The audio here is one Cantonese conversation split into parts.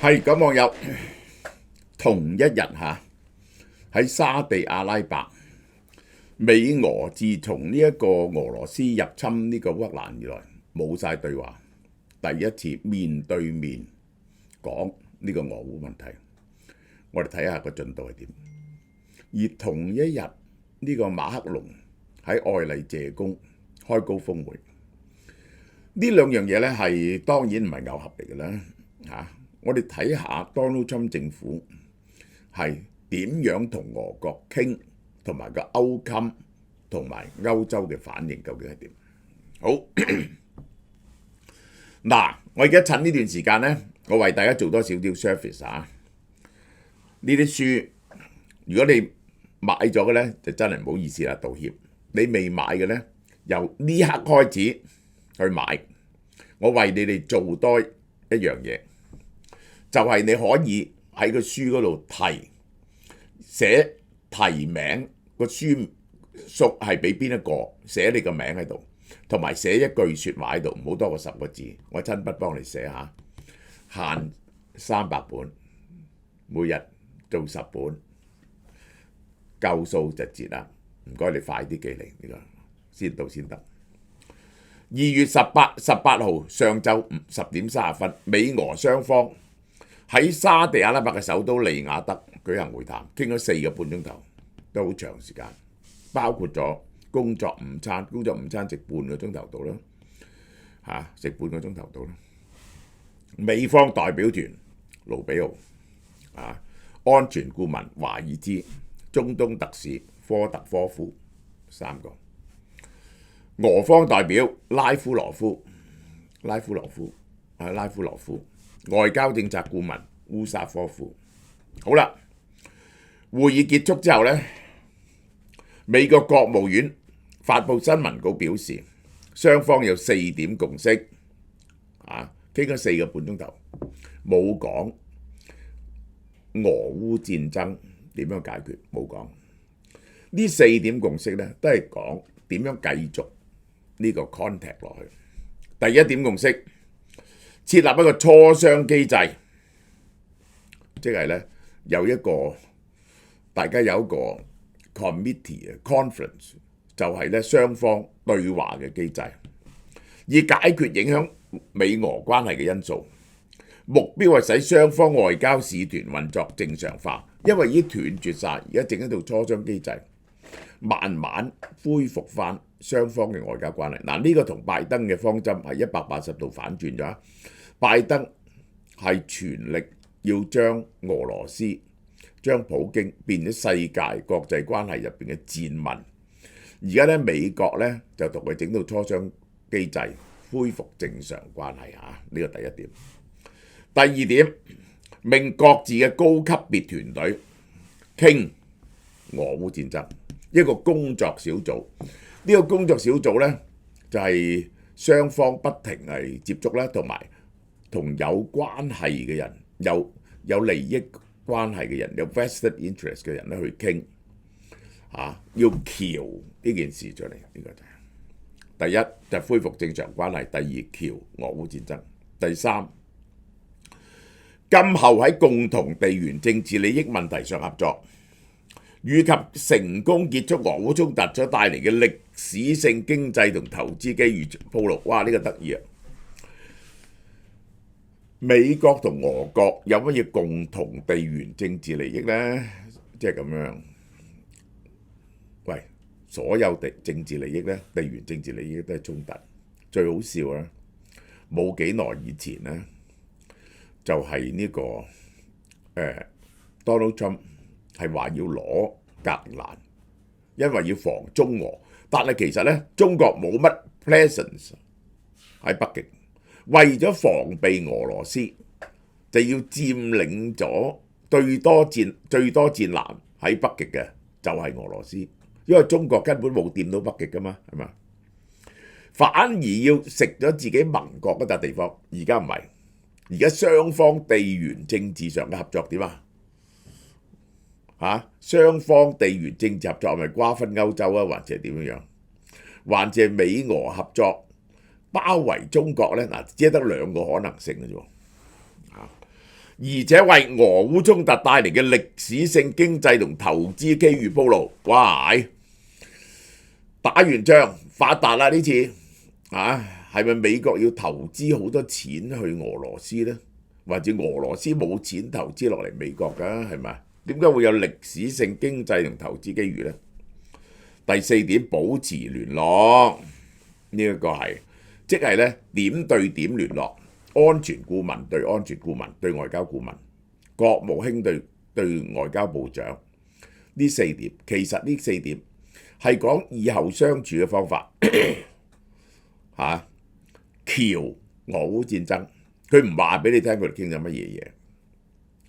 係咁，網友同一日喺沙地阿拉伯，美俄自從呢一個俄羅斯入侵呢個烏克蘭以來，冇晒對話，第一次面對面講呢個俄烏問題。我哋睇下個進度係點。而同一日呢個馬克龍喺愛麗謝宮開高峰會，呢兩樣嘢呢係當然唔係偶合嚟嘅啦嚇。我哋睇下 Donald Trump 政府係點樣同俄國傾，同埋個歐襟同埋歐洲嘅反應究竟係點？好嗱，我而家趁呢段時間呢，我為大家做多少啲 service 呢啲書，如果你買咗嘅呢，就真係唔好意思啦，道歉。你未買嘅呢，由呢刻開始去買。我為你哋做多一樣嘢，就係你可以喺個書嗰度寫提名，個書屬係俾邊一個，寫你個名喺度，同埋寫一句説話喺度，唔好多過10個字。我親筆幫你寫下，限300本，每日做10本，夠數就截啦。唔該，你快啲寄嚟，呢個先到先得。2月18號上晝10點30分，美俄雙方喺沙地阿拉伯嘅首都利雅得舉行會談，傾咗4個半鐘頭，都好長時間，包括咗工作午餐食半個鐘頭到啦，食半個鐘頭到啦。美方代表團盧比奧，安全顧問華爾茲，中東特使科特科夫3個。俄方代表拉夫羅夫，外交政策顧問烏沙科夫。好啦，會議結束之後呢，美國國務院發布新聞稿表示，雙方有4點共識，傾咗4個半鐘頭，冇講俄烏戰爭點樣解決，冇講。呢4點共識呢，都係講點樣繼續呢個 contact 落去。第一點共識，設立一個磋商機制，即係呢，大家有一個 committee conference， 就係呢雙方對話嘅機制，以解決影響美俄關係嘅因素。目標係使雙方外交使團運作正常化，因為已經斷絕晒，而家整一套磋商機制，慢慢恢復翻雙方嘅外交關係。嗱，呢個同拜登嘅方針係180度反轉咗。拜登係全力要將俄羅斯、將普京變咗世界國際關係入邊嘅賤民。而家咧，美國咧就同佢整到磋商機制，恢復正常關係嚇。呢個第一點。第二點，命各自嘅高級別團隊傾俄烏戰爭，一個工作小組。呢個工作小組呢，就係雙方不停係接觸啦，同埋同有關係嘅人、有利益關係嘅人、有 vested interest 嘅人咧去傾，要橋呢件事出嚟。呢個就係第一，就恢復正常關係；第二，橋俄烏戰爭；第三，今後喺共同地緣政治利益問題上合作，以及成功結束俄烏衝突所帶嚟嘅歷史性經濟同投資機遇鋪路。哇！呢個得意啊！美國同俄國有乜嘢共同地緣政治利益呢？即係咁樣。喂，所有政治利益呢，地緣政治利益都係衝突。最好笑啊！冇幾耐以前呢，就係呢個Donald Trump 係話要攞格蘭，因為要防中俄。但係其實咧，中國冇乜 presence 喺北極，為咗防備俄羅斯，就要佔領咗最多戰艦喺北極嘅就係俄羅斯，因為中國根本冇掂到北極噶嘛，係嘛？反而要食咗自己盟國嗰笪地方。而家唔係，而家雙方地緣政治上嘅合作點啊？雙方地緣政治合作係咪瓜分歐洲啊？還是係點樣？還是係美俄合作包圍中國呢？嗱，只係得2個可能性嘅啫。而且為俄烏衝突帶嚟嘅歷史性經濟同投資機遇鋪路。哇！打完仗發達啦呢次啊，係咪美國要投資好多錢去俄羅斯呢？或者俄羅斯冇錢投資落嚟美國㗎？係咪？點解會有歷史性經濟同投資機遇呢？第四點，保持聯絡，呢一個係即係咧點對點聯絡，安全顧問對安全顧問對外交顧問，國務卿對外交部長，呢四點其實呢四點係講以後相處嘅方法嚇。橋俄烏戰爭，佢唔話俾你聽佢哋傾咗乜嘢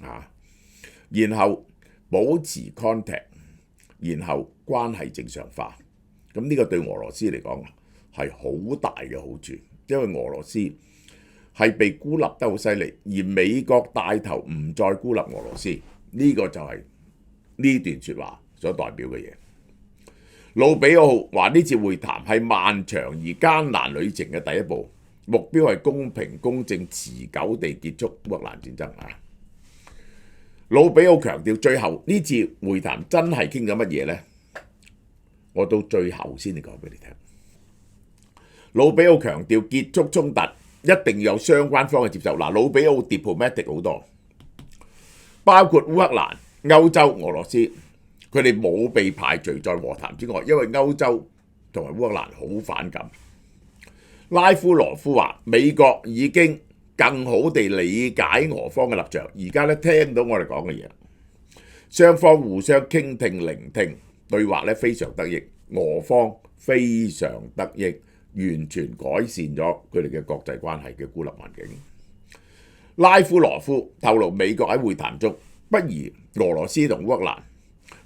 嘢啊，然後保持 contact， 然後關係正常化。咁呢個對俄羅斯嚟講係好大嘅好處，因為俄羅斯係被孤立得好犀利，而美國帶頭唔再孤立俄羅斯，呢個就係呢段説話所代表嘅嘢。魯比奧話呢次會談係漫長而艱難旅程嘅第一步，目標係公平公正持久地結束烏克蘭戰爭啊！魯比奧強調，最後呢次會談真係傾咗乜嘢呢？我到最後先至講俾你聽。魯比奧強調結束衝突一定要有相關方嘅接受。嗱，魯比奧 diplomatic 好多，包括烏克蘭、歐洲、俄羅斯，佢哋冇被排除在和談之外，因為歐洲同埋烏克蘭好反感。拉夫羅夫話：美國已經更好地理解俄方嘅立場，而家咧聽到我哋講嘅嘢，雙方互相傾聽聆聽，對話咧非常得益，俄方非常得益，完全改善咗佢哋嘅國際關係嘅孤立環境。拉夫羅夫透露，美國喺會談中不宜俄羅斯同烏克蘭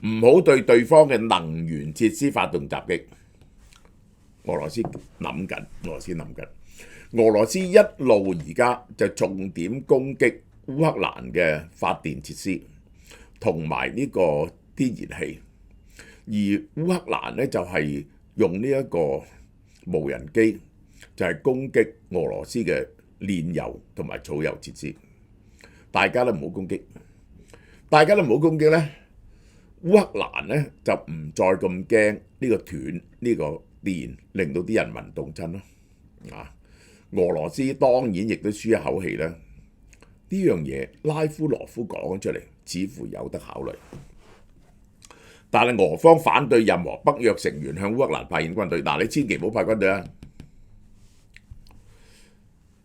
唔好對對方嘅能源設施發動襲擊。俄羅斯諗緊，俄羅斯一路而家就重點攻擊烏克蘭嘅發電設施同埋呢個天然氣，而烏克蘭呢就係用呢一個無人機就係攻擊俄羅斯嘅煉油同埋草油設施。大家都唔好攻擊，呢烏克蘭呢就唔再咁驚呢個斷呢個電，令到啲人民凍親咯。俄羅斯當然亦都舒一口氣啦。呢樣嘢拉夫羅夫講出嚟，似乎有得考慮。但係俄方反對任何北約成員向烏克蘭派遣軍隊。你千祈唔好派軍隊啊！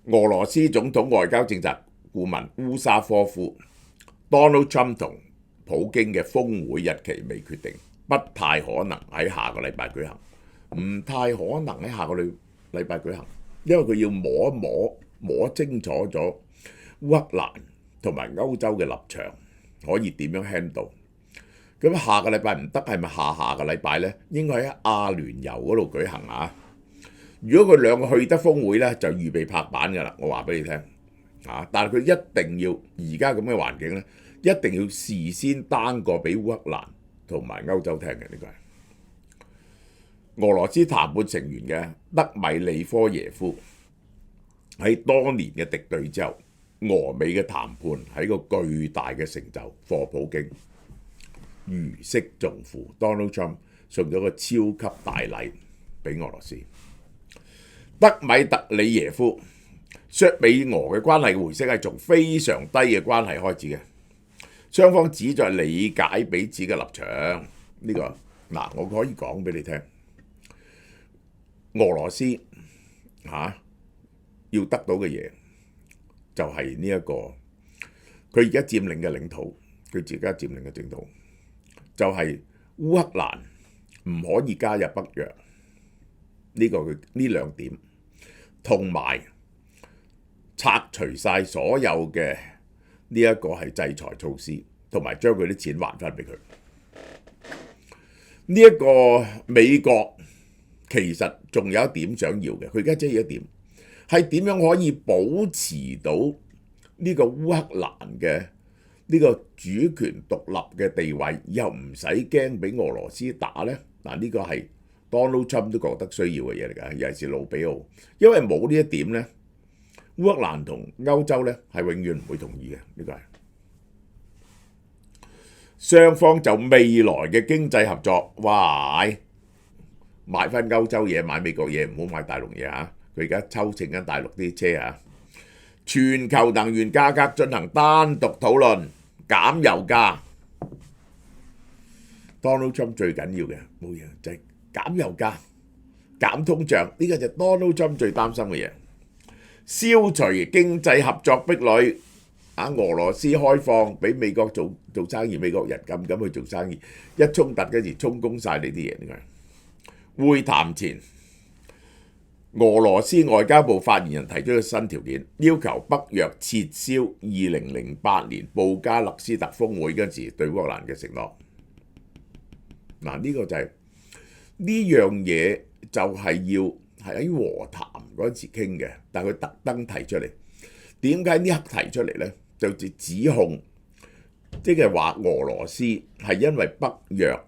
俄羅斯總統外交政策顧問烏沙科夫 Donald Trump 同普京嘅峰會日期未決定，不太可能喺下個禮拜舉行。唔太可能喺下個禮拜舉行，因為佢要摸清楚咗烏克蘭同埋歐洲嘅立場，可以點樣 handle。咁下個禮拜唔得，係咪下個禮拜呢？應該喺阿聯酋嗰度舉行啊！如果佢兩個去得峰會呢，就預備拍板㗎啦。我話俾你聽啊！但係佢一定要而家咁嘅環境呢，一定要事先單過俾烏克蘭同埋歐洲聽嘅。呢個係俄羅斯談判成員嘅德米利科耶夫喺多年嘅敵對之後，俄美嘅談判係一個巨大嘅成就。賀普京如釋重負 ，Donald Trump 送咗個超級大禮俾俄羅斯。德米特里耶夫說美俄嘅關係回升係從非常低嘅關係開始嘅，雙方旨在理解彼此嘅立場。呢個我可以講俾你聽。俄羅斯要得到嘅嘢就係呢一個，佢而家佔領嘅領土，佢自家佔領嘅領土就係烏克蘭唔可以加入北約，呢兩點，同埋拆除晒所有嘅呢一個係制裁措施，同埋將佢啲錢還翻俾佢。呢一個美國其實仲有一點想要嘅，佢而家只係一點，係點樣可以保持到呢個烏克蘭嘅呢個主權獨立嘅地位，以後唔使驚俾俄羅斯打呢？呢個係 Donald Trump 都覺得需要嘅嘢嚟㗎，尤其是魯比奧，因為冇呢一點呢，烏克蘭同歐洲呢係永遠唔會同意嘅，呢個係雙方就未來嘅經濟合作，哇！買翻歐洲嘢，買美國嘢，唔好買大陸嘢嚇。佢而家抽秤緊大陸啲車嚇。全球能源價格進行單獨討論，減油價。Donald Trump 最緊要嘅冇嘢就係減油價、減通脹，呢個就係 Donald Trump 最擔心嘅嘢。消除經濟合作壁壘，俄羅斯開放俾美國做生意，美國人咁去做生意，一衝突嗰時充公晒你啲嘢。點解？會談前，俄羅斯外交部發言人提出咗新條件，要求北約撤銷2008年布加勒斯特峰會嗰時對烏克蘭嘅承諾。嗱，呢個就係呢樣嘢就係要係喺和談嗰陣時傾嘅，但係佢特登提出嚟。點解呢刻提出嚟呢？就指控，即係話俄羅斯係因為北約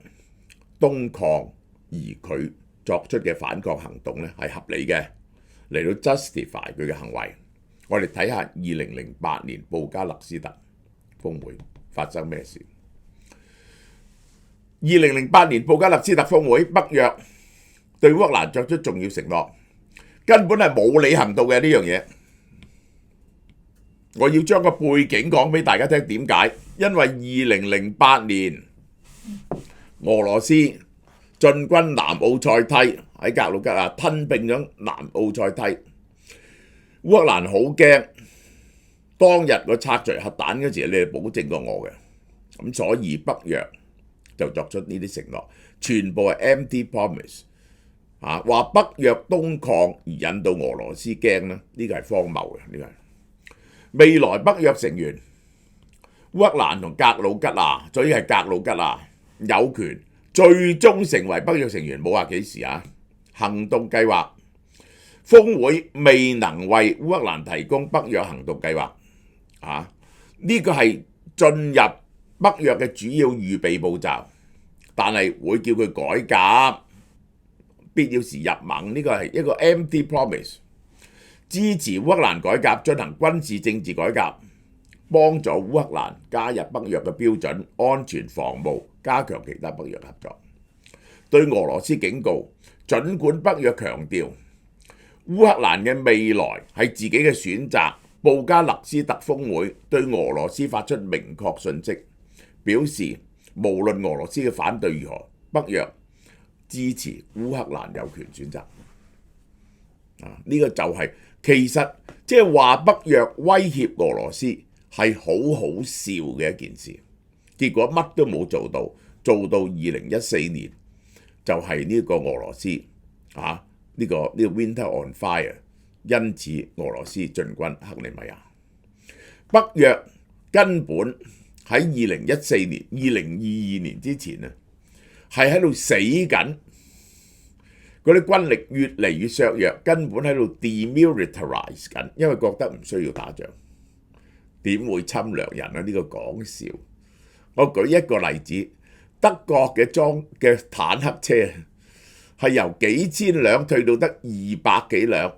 東擴而佢作出嘅反抗行動咧係合理嘅，嚟到 justify 佢嘅行為。我哋睇下2008年布加勒斯特峰會發生咩事。2008年布加勒斯特峰會，北約對烏克蘭作出重要承諾，根本係冇履行到嘅呢樣嘢。我要將個背景講俾大家聽，點解？因為2008年俄羅斯進軍南奧塞梯，喺格魯吉亞吞併咗南奧塞梯，烏克蘭好驚。當日我拆除核彈嗰時，你係保證過我嘅，咁所以北約就作出呢啲承諾，全部係 empty promise 嚇，話北約東擴而引到俄羅斯驚咧，呢個係荒謬嘅，呢個係未來北約成員烏克蘭同格魯吉亞，所以係格魯吉亞有權最終成為北約成員，冇話幾時啊。行動計劃峰會未能為烏克蘭提供北約行動計劃啊，呢個係進入北約嘅主要預備步驟，但係會叫佢改革，必要時入盟，呢個係一個 empty promise。支持烏克蘭改革，進行軍事政治改革，幫助烏克蘭加入北約嘅標準，安全防務，加強其他北約合作。對俄羅斯警告，儘管北約強調烏克蘭嘅未來係自己嘅選擇，布加勒斯特峰會對俄羅斯發出明確訊息，表示無論俄羅斯嘅反對如何，北約支持烏克蘭有權選擇。呢個就係其實即係話北約威脅俄羅斯係好好笑嘅一件事，結果乜都冇做到，做到2014年就係呢個俄羅斯呢個 Winter on Fire， 因此俄羅斯進軍克里米亞。北約根本喺2014年、2022年之前啊，係喺度死緊。嗰啲軍力越嚟越削弱，根本喺度 demilitarize 緊，因為覺得唔需要打仗，點會侵略人啊？呢個講笑。我舉一個例子，德國嘅坦克車係由幾千輛退到得200幾輛，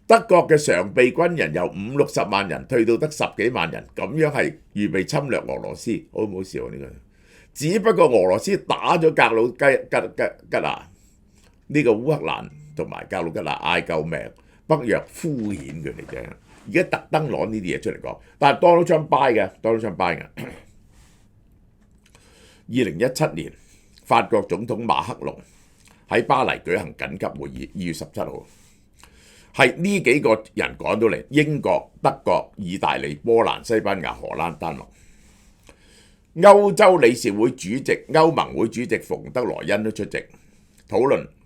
德國嘅常備軍人由50-60萬人退到得10幾萬人，咁樣係預備侵略俄羅斯，好唔好笑啊？呢個只不過俄羅斯打咗格魯吉亞。呢個烏克蘭同埋格魯吉亞嗌救命，北約敷衍佢哋啫。而家特登攞呢啲嘢出嚟講，但係 Donald Trump buy 嘅，Donald Trump buy 嘅。2017年，法國總統馬克龍喺巴黎舉行緊急會議，2月17號，係呢幾個人趕到嚟，英國、德國、意大利、波蘭、西班牙、荷蘭、丹麥。歐洲理事會主席、歐盟會主席馮德萊恩都出席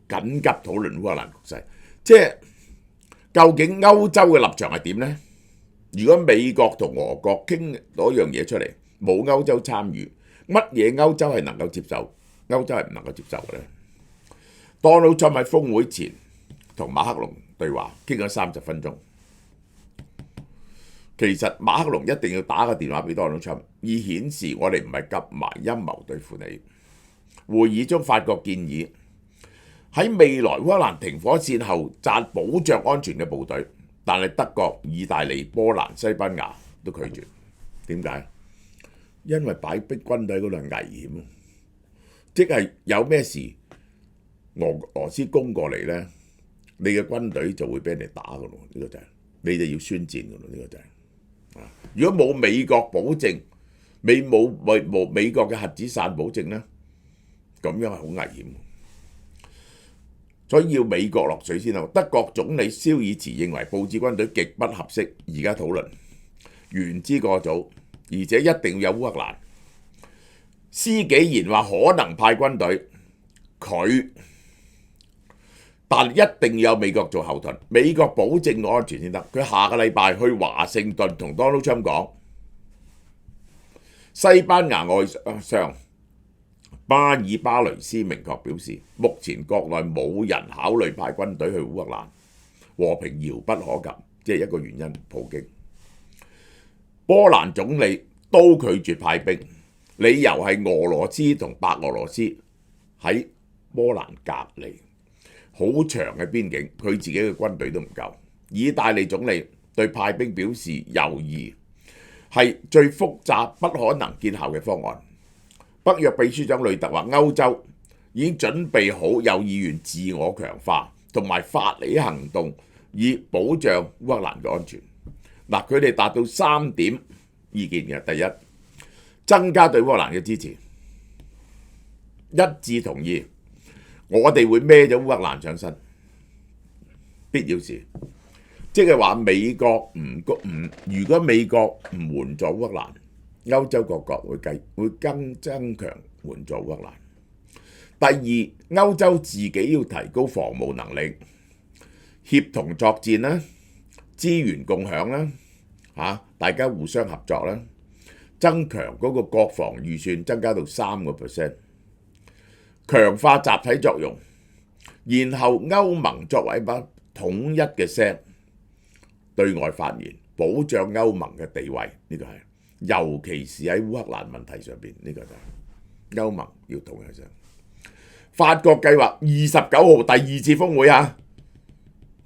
緊急討論烏克蘭局勢，即係究竟歐洲嘅立場係點呢？如果美國同俄國傾到一樣嘢出嚟，冇歐洲參與，乜嘢歐洲係能夠接受？歐洲係唔能夠接受嘅咧。Donald Trump喺峰會前同馬克龍對話，傾咗30分鐘。其實馬克龍一定要打個電話俾 Donald Trump，以顯示我哋唔係夾埋陰謀對付你。會議中，法國建議喺未來烏克蘭停火線後，紮保障安全嘅部隊，但係德國、意大利、波蘭、西班牙都拒絕。點解？因為擺逼軍隊嗰度係危險，即係有咩事俄羅斯攻過嚟呢，你嘅軍隊就會俾人哋打噶咯，呢個就係你就要宣戰噶咯，呢個就係。如果冇美國保證，美國嘅核子傘保證呢，咁樣係好危險。所以要美國落水先啦。德國總理肖爾茨認為佈置軍隊極不合適，而家討論言之過早，而且一定要有烏克蘭。施紀賢話可能派軍隊，但一定要有美國做後盾，美國保證安全先得。佢下個禮拜去華盛頓同 Donald Trump 講。西班牙外相巴爾巴雷斯明確表示，目前國內冇人考慮派軍隊去烏克蘭，和平遙不可及，即係一個原因。普京、波蘭總理都拒絕派兵，理由係俄羅斯同白俄羅斯喺波蘭隔離，好長嘅邊境，佢自己嘅軍隊都唔夠。意大利總理對派兵表示猶豫，係最複雜、不可能見效嘅方案。北約秘書長雷特話，歐洲已經準備好，有意願自我強化，同埋發起行動，以保障烏克蘭嘅安全。嗱，佢哋達到3點意見嘅。第一，增加對烏克蘭嘅支持，一致同意我哋會孭咗烏克蘭上身，必要時，即係話美國如果美國唔援助烏克蘭，歐洲各國會更增強援助烏克蘭。第二，歐洲自己要提高防務能力，協同作戰啦，資源共享啦，大家互相合作啦，增強嗰個國防預算，增加到3%，強化集體作用，然後歐盟作為一把統一嘅聲對外發言，保障歐盟嘅地位，呢個係。尤其是喺烏克蘭問題上邊，呢個就係歐盟要統一聲。法國計劃29號第2次峰會好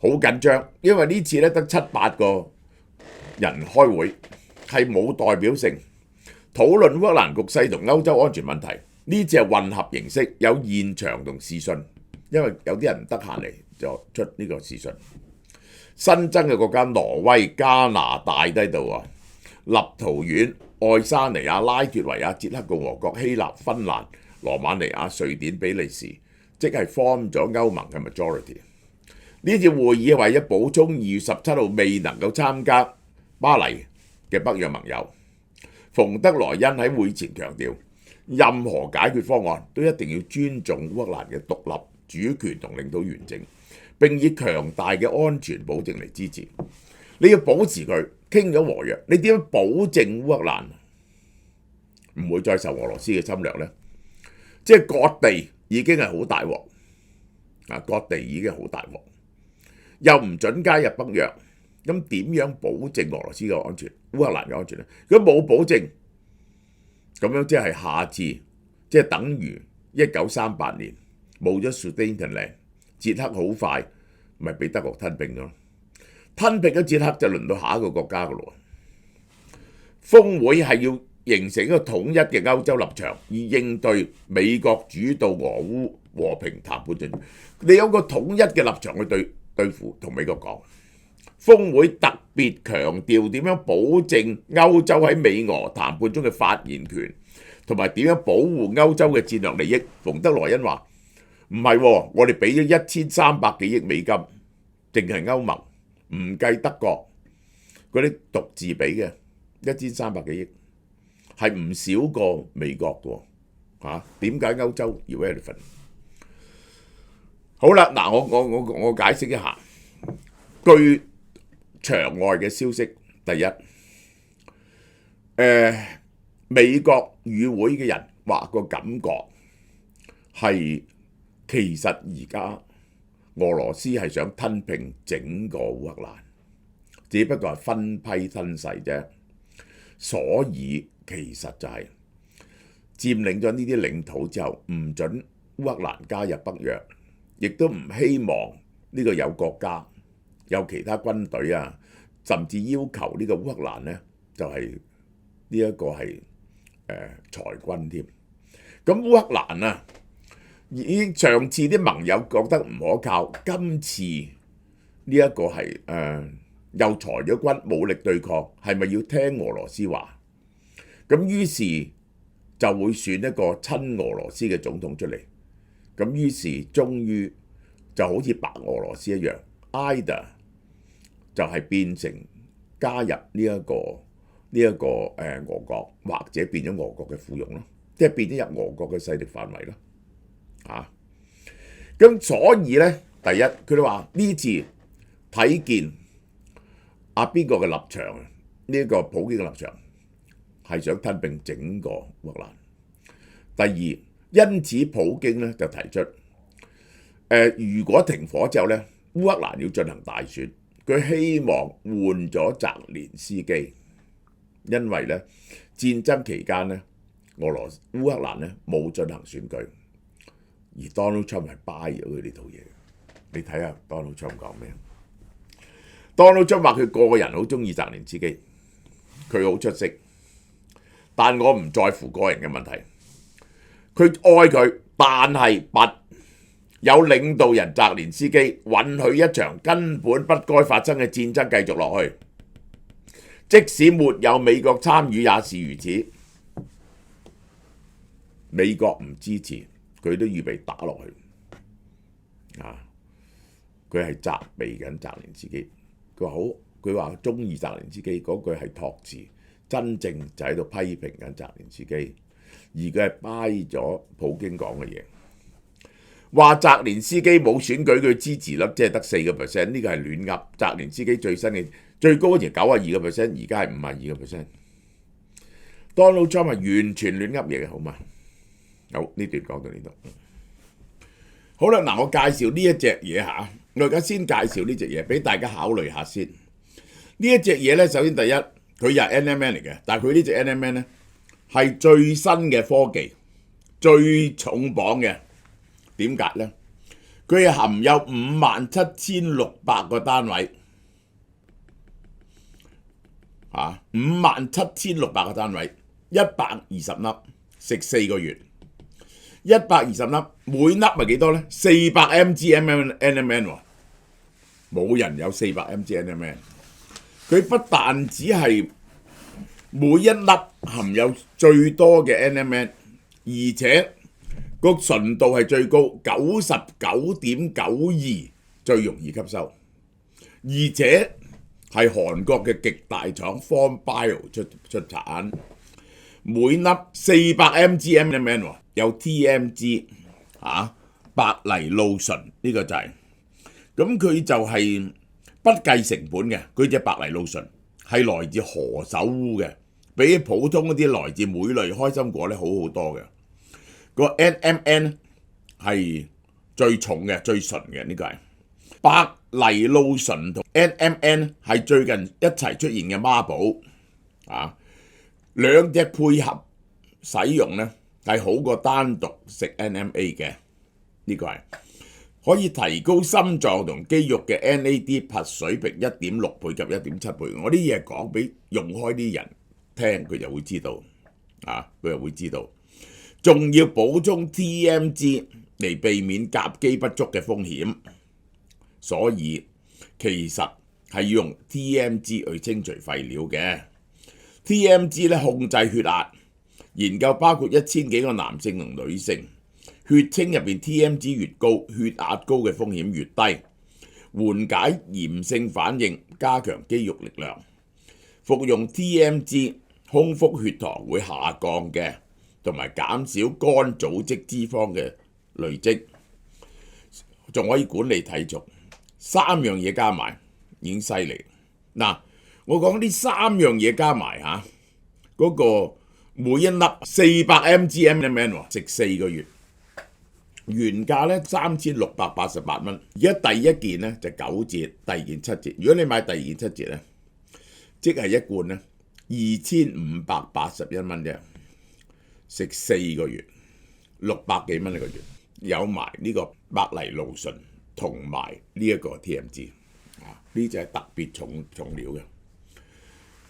緊張，因為呢次咧得7-8個人開會，係冇代表性，討論烏克蘭局勢同歐洲安全問題。呢次係混合形式，有現場同視訊，因為有啲人唔得閒嚟就出呢個視訊。新增嘅國家挪威、加拿大喺度立陶宛、愛沙尼亞、拉脫維亞、捷克共和國、希臘、芬蘭、羅馬尼亞、瑞典、比利時，即係 form 咗歐盟嘅 majority。呢次會議係為咗補充2月17號未能夠參加巴黎嘅北約盟友。馮德萊恩喺會前強調，任何解決方案都一定要尊重烏克蘭嘅獨立主權同領土完整，並以強大嘅安全保證嚟支持。你要保持佢。傾咗和約，你點樣保證烏克蘭唔會再受俄羅斯嘅侵略呢？即係割地已經係好大鑊，割地已經好大鑊，又唔準加入北約，咁點樣保證俄羅斯嘅安全、烏克蘭嘅安全呢？如果冇保證，咁樣即係下次，即係等於1938年冇咗 Sudetenland， 捷克好快咪俾德國吞併咗。吞併咗捷克就輪到下一個國家噶咯。峰會係要形成一個統一嘅歐洲立場，以應對美國主導俄烏和平談判進程。你有個統一嘅立場去對付同美國講。峰會特別強調點樣保證歐洲喺美俄談判中嘅發言權，同埋點樣保護歐洲嘅戰略利益。馮德萊恩話：唔係，我哋俾咗1300幾億美金，淨係歐盟。唔計德國嗰啲獨自俾嘅1300幾億，係唔少過美國嘅點解歐洲要 relevant？ 好啦，嗱，我解釋一下。據場外嘅消息，第一，美國與會嘅人話個感覺係其實而家俄羅斯係想吞併整個烏克蘭，只不過係分批吞噬啫。所以其實就係佔領咗呢啲領土之後，唔準烏克蘭加入北約，亦都唔希望呢個有國家有其他軍隊啊，甚至要求呢個烏克蘭呢，就係呢一個係裁軍添。咁烏克蘭啊，已經上次啲盟友覺得唔可靠，今次呢一個係又裁咗軍，武力對抗，係咪要聽俄羅斯話？咁於是就會選一個親俄羅斯嘅總統出嚟。咁於是終於就好似白俄羅斯一樣 ，either 就係變成加入呢一個俄國，或者變咗俄國嘅附庸咯，即係變咗入俄國嘅勢力範圍咯。咁所以咧，第一佢哋話呢次睇見邊個嘅立場，呢個普京嘅立場係想吞併整個烏克蘭。第二，因此普京咧就提出，如果停火之後咧，烏克蘭要進行大選，佢希望換咗澤連斯基，因為咧戰爭期間咧，烏克蘭咧冇進行選舉，而 Donald Trump 係 buy 咗佢呢套嘢。你睇下 Donald Trump 講咩？Donald Trump 話佢個人好中意澤連斯基，佢好出色，但我唔在乎個人嘅問題。佢愛佢，但係有領導人澤連斯基允許一場根本不該發生嘅戰爭繼續落去，即使沒有美國參與也是如此。美國唔支持，佢都預備打落去。佢係責備緊澤連斯基。佢話好，佢話中意澤連斯基嗰句係託詞，真正就喺度批評緊澤連斯基。而佢係 buy 咗普京講嘅嘢，話澤連斯基冇選舉，佢支持率即係得4%，呢個係亂噏。澤連斯基最新嘅最高嗰時92%，而家係52%。Donald Trump 係完全亂噏嘢嘅，好嘛？好，呢段講到呢度。好啦，嗱，我介紹呢一隻嘢嚇，我而家先介紹呢隻嘢俾大家考慮下先。呢一隻嘢咧，首先第一，佢又係 NMN 嚟嘅，但係佢呢隻 NMN 咧，係最新嘅科技，最重磅嘅。點解呢？佢係含有57,600個單位，57,600個單位，120粒，食4個月，120粒，每粒係幾多呢？400 mg NMN 喎，冇人有400 mg NMN。佢不但只係每一粒含有最多嘅 NMN， 而且個純度係最高，99.92%，最容易吸收，而且係韓國嘅極大廠 FormBio 出產，每粒400 mg NMN 喎，有 TMG 白藜蘆醇呢個就係，咁佢就係不計成本嘅，佢隻白藜蘆醇係來自何首烏嘅。比普通嗰啲來自莓類開心果咧好好多嘅，個 NMN 係最重嘅、最純嘅，呢個係白藜蘆醇同 NMN 係最近一齊出現嘅孖寶兩隻配合使用咧係好過單獨食 NMA 嘅，呢個係可以提高心臟同肌肉嘅 NAD+ 水平1.6倍及1.7倍。我啲嘢講俾用開啲人聽，佢就會知道，佢就會知道，仲要補充 TMG 嚟避免甲基不足嘅風險，所以其實係要用 TMG 去清除廢料嘅。TMG 咧控制血壓，研究包括1000幾個男性同女性，血清入邊 TMG 越高，血壓高嘅風險越低，緩解炎性反應，加強肌肉力量。服用 TMG， 空腹血糖會下降嘅，同埋減少肝組織脂肪嘅累積，仲可以管理體重。3樣嘢加埋已經犀利。嗱，我講呢3樣嘢加埋嗰個每一粒400 mg NMN 食4個月，原價咧3688蚊，而家第一件咧就9折，第二件7折。如果你買第二件7折咧，即係一罐咧2581蚊啫，食4個月，600幾蚊一個月，有埋呢個白藜蘆醇同埋呢一個 TMG。啊，呢就係特別重料嘅。